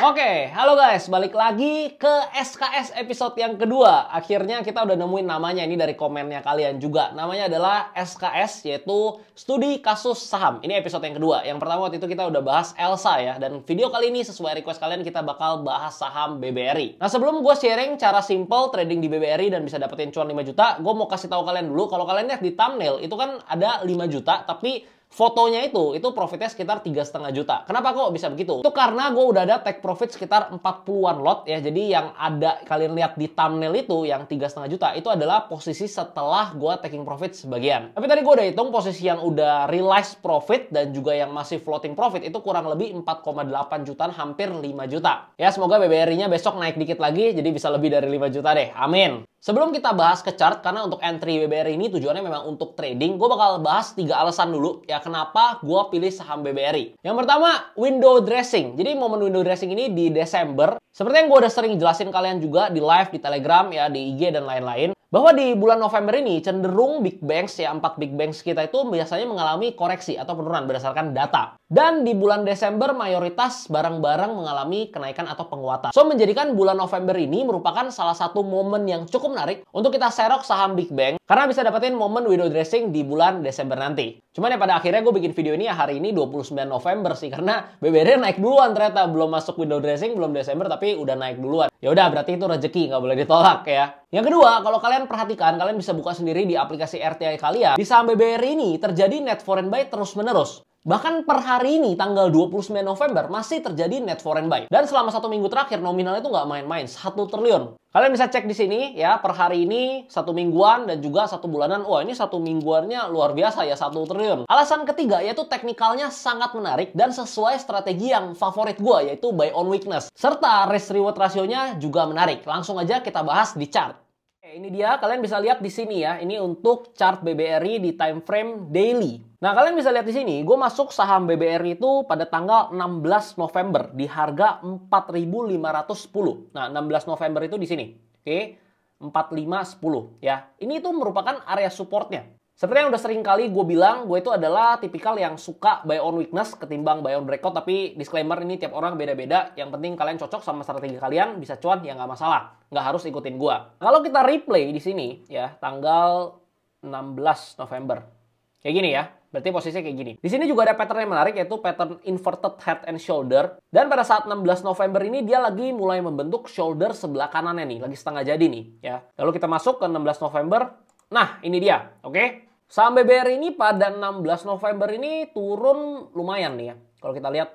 Oke, halo guys, balik lagi ke SKS episode yang kedua. Akhirnya kita udah nemuin namanya, ini dari komennya kalian juga. Namanya adalah SKS, yaitu Studi Kasus Saham. Ini episode yang kedua. Yang pertama waktu itu kita udah bahas Elsa ya. Dan video kali ini sesuai request kalian kita bakal bahas saham BBRI. Nah sebelum gue sharing cara simple trading di BBRI dan bisa dapetin cuan 5 juta, gue mau kasih tahu kalian dulu. Kalau kalian lihat di thumbnail, itu kan ada 5 juta, tapi fotonya itu profitnya sekitar 3,5 juta. Kenapa kok bisa begitu? Itu karena gue udah ada take profit sekitar 40-an lot ya. Jadi yang ada kalian lihat di thumbnail itu yang 3,5 juta itu adalah posisi setelah gue taking profit sebagian. Tapi tadi gue udah hitung posisi yang udah realized profit dan juga yang masih floating profit itu kurang lebih 4,8 jutaan, hampir 5 juta. Ya semoga BBRI-nya besok naik dikit lagi jadi bisa lebih dari 5 juta deh. Amin. Sebelum kita bahas ke chart, karena untuk entry BBRI ini tujuannya memang untuk trading, gue bakal bahas 3 alasan dulu ya kenapa gue pilih saham BBRI. Yang pertama, window dressing. Jadi momen window dressing ini di Desember, seperti yang gue udah sering jelasin kalian juga di live, di Telegram, ya di IG dan lain-lain, bahwa di bulan November ini cenderung big banks ya 4 big banks kita itu biasanya mengalami koreksi atau penurunan berdasarkan data. Dan di bulan Desember mayoritas barang-barang mengalami kenaikan atau penguatan. So menjadikan bulan November ini merupakan salah satu momen yang cukup menarik untuk kita serok saham big bank karena bisa dapetin momen window dressing di bulan Desember nanti. Cuman ya pada akhirnya gue bikin video ini ya hari ini 29 November sih karena BBRI naik duluan ternyata, belum masuk window dressing belum Desember tapi udah naik duluan. Ya udah berarti itu rezeki, nggak boleh ditolak ya. Yang kedua, kalau kalian perhatikan, kalian bisa buka sendiri di aplikasi RTI kalian. Di saham BBRI ini terjadi net foreign buy terus-menerus. Bahkan per hari ini, tanggal 29 November, masih terjadi net foreign buy. Dan selama 1 minggu terakhir, nominalnya itu nggak main-main, 1 triliun. Kalian bisa cek di sini, ya, per hari ini, 1 mingguan, dan juga 1 bulanan. Wah, ini 1 mingguannya luar biasa ya, 1 triliun. Alasan ketiga, yaitu teknikalnya sangat menarik dan sesuai strategi yang favorit gue, yaitu buy on weakness. Serta risk-reward rasionya juga menarik. Langsung aja kita bahas di chart. Ini dia, kalian bisa lihat di sini ya. Ini untuk chart BBRI di time frame daily. Nah, kalian bisa lihat di sini, gue masuk saham BBRI itu pada tanggal 16 November di harga 4.510. Nah, 16 November itu di sini. Oke, 4510 ya. Ini itu merupakan area supportnya. Seperti yang udah sering kali gue bilang, gue itu adalah tipikal yang suka buy on weakness ketimbang buy on breakout. Tapi disclaimer ini tiap orang beda-beda. Yang penting kalian cocok sama strategi kalian, bisa cuan ya nggak masalah. Nggak harus ikutin gue. Kalau kita replay di sini ya, tanggal 16 November. Kayak gini ya, berarti posisinya kayak gini. Di sini juga ada pattern yang menarik yaitu pattern inverted head and shoulder. Dan pada saat 16 November ini dia lagi mulai membentuk shoulder sebelah kanannya nih, lagi setengah jadi nih ya. Lalu kita masuk ke 16 November. Nah, ini dia, oke? Saham BBRI ini pada 16 November ini turun lumayan nih ya. Kalau kita lihat,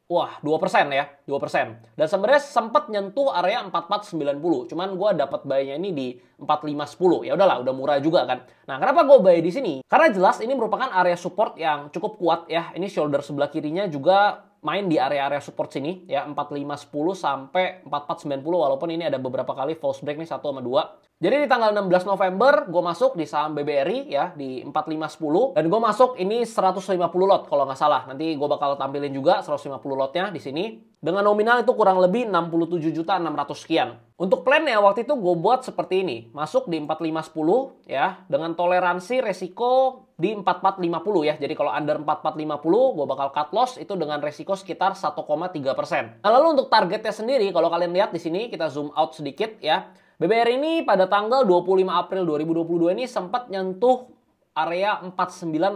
wah 2% ya, 2%. Dan sebenarnya sempat nyentuh area 4490. Cuman gue dapat buy-nya ini di 4510. Ya udahlah, udah murah juga kan. Nah, kenapa gue buy di sini? Karena jelas ini merupakan area support yang cukup kuat ya. Ini shoulder sebelah kirinya juga main di area-area support sini ya, 4510 sampai 4490 walaupun ini ada beberapa kali false break nih 1 sama 2. Jadi di tanggal 16 November gue masuk di saham BBRI ya di 4510 dan gue masuk ini 150 lot kalau nggak salah. Nanti gue bakal tampilin juga 150 lotnya di sini. Dengan nominal itu kurang lebih 67.600 sekian. Untuk plannya waktu itu gue buat seperti ini. Masuk di 4510 ya dengan toleransi resiko di 4450 ya. Jadi kalau under 4450 gue bakal cut loss itu dengan resiko sekitar 1,3%. Nah, lalu untuk targetnya sendiri kalau kalian lihat di sini kita zoom out sedikit ya. BBRI ini pada tanggal 25 April 2022 ini sempat nyentuh area 4980,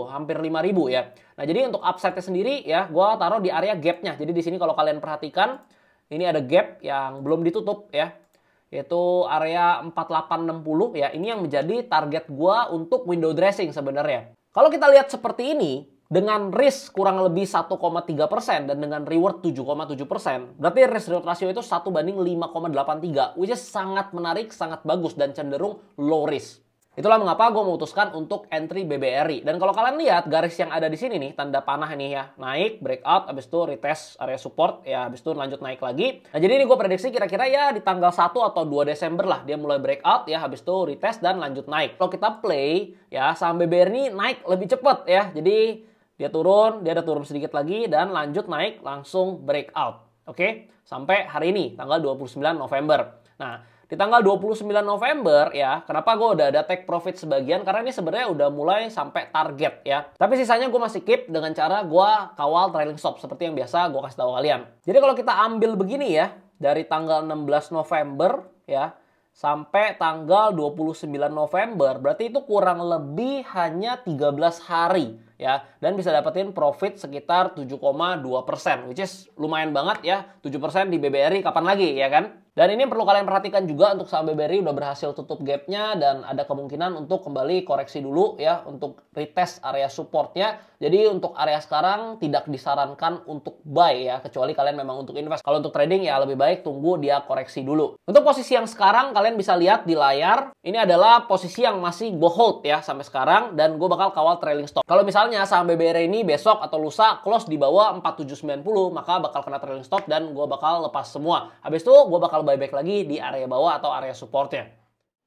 hampir 5000 ya. Nah, jadi untuk upside-nya sendiri ya, gue taruh di area gap-nya. Jadi di sini kalau kalian perhatikan, ini ada gap yang belum ditutup ya. Yaitu area 4860 ya. Ini yang menjadi target gue untuk window dressing sebenarnya. Kalau kita lihat seperti ini, dengan risk kurang lebih 1,3% dan dengan reward 7,7%, berarti risk reward ratio itu 1:5,83, which is sangat menarik, sangat bagus, dan cenderung low risk. Itulah mengapa gue memutuskan untuk entry BBRI. Dan kalau kalian lihat garis yang ada di sini nih, tanda panah ini ya, naik, breakout, habis itu retest area support, ya habis itu lanjut naik lagi. Nah jadi ini gue prediksi kira-kira ya di tanggal 1 atau 2 Desember lah dia mulai breakout ya, habis itu retest dan lanjut naik. Kalau kita play ya saham BBRI ini naik lebih cepat ya, jadi dia ada turun sedikit lagi dan lanjut naik langsung breakout. Oke, sampai hari ini tanggal 29 November. Nah, di di tanggal 29 November ya, kenapa gue udah ada take profit sebagian? Karena ini sebenarnya udah mulai sampai target ya. Tapi sisanya gue masih keep dengan cara gue kawal trailing stop seperti yang biasa gue kasih tahu kalian. Jadi kalau kita ambil begini ya, dari tanggal 16 November ya, sampai tanggal 29 November, berarti itu kurang lebih hanya 13 hari ya, dan bisa dapetin profit sekitar 7,2%, which is lumayan banget ya. 7% di BBRI kapan lagi ya kan? Dan ini perlu kalian perhatikan juga untuk saham BBRI udah berhasil tutup gapnya dan ada kemungkinan untuk kembali koreksi dulu ya untuk retest area supportnya. Jadi untuk area sekarang tidak disarankan untuk buy ya, kecuali kalian memang untuk invest. Kalau untuk trading ya lebih baik tunggu dia koreksi dulu. Untuk posisi yang sekarang kalian bisa lihat di layar, ini adalah posisi yang masih gue hold ya sampai sekarang dan gue bakal kawal trailing stop. Kalau misalnya saham BBRI ini besok atau lusa close di bawah 4790, maka bakal kena trailing stop dan gue bakal lepas semua. Habis itu gue bakal buyback lagi di area bawah atau area supportnya.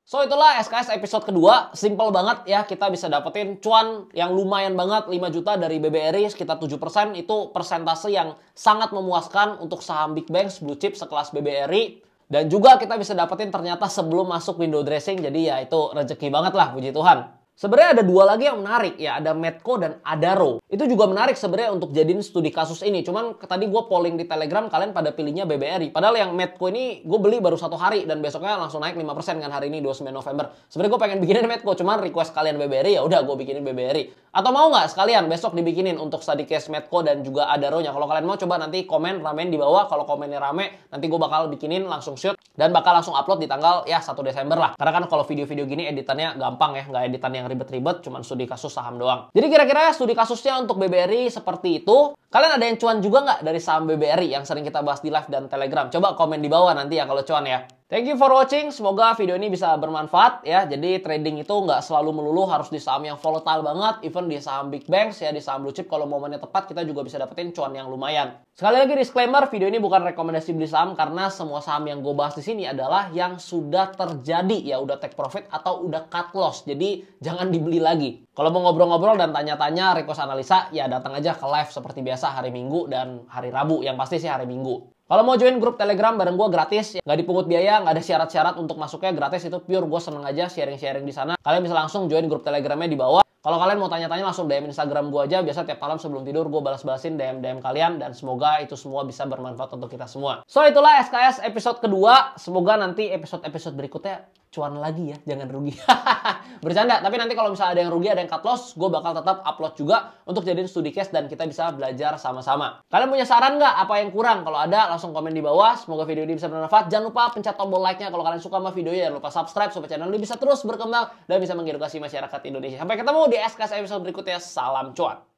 So itulah SKS episode kedua. Simple banget ya, kita bisa dapetin cuan yang lumayan banget, 5 juta dari BBRI sekitar 7%. Itu persentase yang sangat memuaskan untuk saham big banks blue chip sekelas BBRI. Dan juga kita bisa dapetin ternyata sebelum masuk window dressing. Jadi ya itu rezeki banget lah, puji Tuhan. Sebenarnya ada dua lagi yang menarik ya, ada Medco dan Adaro. Itu juga menarik sebenarnya untuk jadiin studi kasus ini. Cuman tadi gue polling di Telegram, kalian pada pilihnya BBRI. Padahal yang Medco ini gue beli baru 1 hari dan besoknya langsung naik 5% kan hari ini 29 November. Sebenarnya gue pengen bikinin Medco, cuman request kalian BBRI ya udah gue bikinin BBRI. Atau mau nggak sekalian besok dibikinin untuk study case Medco dan juga Adaro-nya? Kalau kalian mau coba nanti komen ramein di bawah. Kalau komennya rame, nanti gue bakal bikinin langsung shoot dan bakal langsung upload di tanggal ya 1 Desember lah. Karena kan kalau video-video gini editannya gampang ya, nggak editan yang ribet-ribet, cuman studi kasus saham doang. Jadi kira-kira studi kasusnya untuk BBRI seperti itu. Kalian ada yang cuan juga nggak dari saham BBRI yang sering kita bahas di live dan Telegram? Coba komen di bawah nanti ya kalau cuan ya. Thank you for watching, semoga video ini bisa bermanfaat ya. Jadi trading itu nggak selalu melulu harus di saham yang volatile banget, even di saham big banks ya, di saham blue chip kalau momennya tepat kita juga bisa dapetin cuan yang lumayan. Sekali lagi disclaimer, video ini bukan rekomendasi beli saham karena semua saham yang gue bahas di sini adalah yang sudah terjadi ya, udah take profit atau udah cut loss. Jadi jangan dibeli lagi. Kalau mau ngobrol-ngobrol dan tanya-tanya request analisa ya datang aja ke live seperti biasa hari Minggu dan hari Rabu, yang pasti sih hari Minggu. Kalau mau join grup Telegram bareng gue gratis, nggak dipungut biaya, nggak ada syarat-syarat untuk masuknya, gratis, itu pure gue seneng aja sharing-sharing di sana. Kalian bisa langsung join grup Telegramnya di bawah. Kalau kalian mau tanya-tanya langsung DM Instagram gue aja, biasa tiap malam sebelum tidur gue balas-balasin DM-DM kalian dan semoga itu semua bisa bermanfaat untuk kita semua. So itulah SKS episode kedua, semoga nanti episode-episode berikutnya cuan lagi ya, jangan rugi. Bercanda, tapi nanti kalau misalnya ada yang rugi, ada yang cut loss, gue bakal tetap upload juga untuk jadiin studi case dan kita bisa belajar sama-sama. Kalian punya saran nggak? Apa yang kurang? Kalau ada, langsung komen di bawah. Semoga video ini bisa bermanfaat. Jangan lupa pencet tombol like-nya kalau kalian suka sama videonya. Jangan lupa subscribe supaya channel ini bisa terus berkembang dan bisa mengedukasi masyarakat Indonesia. Sampai ketemu di SKS episode berikutnya. Salam cuan!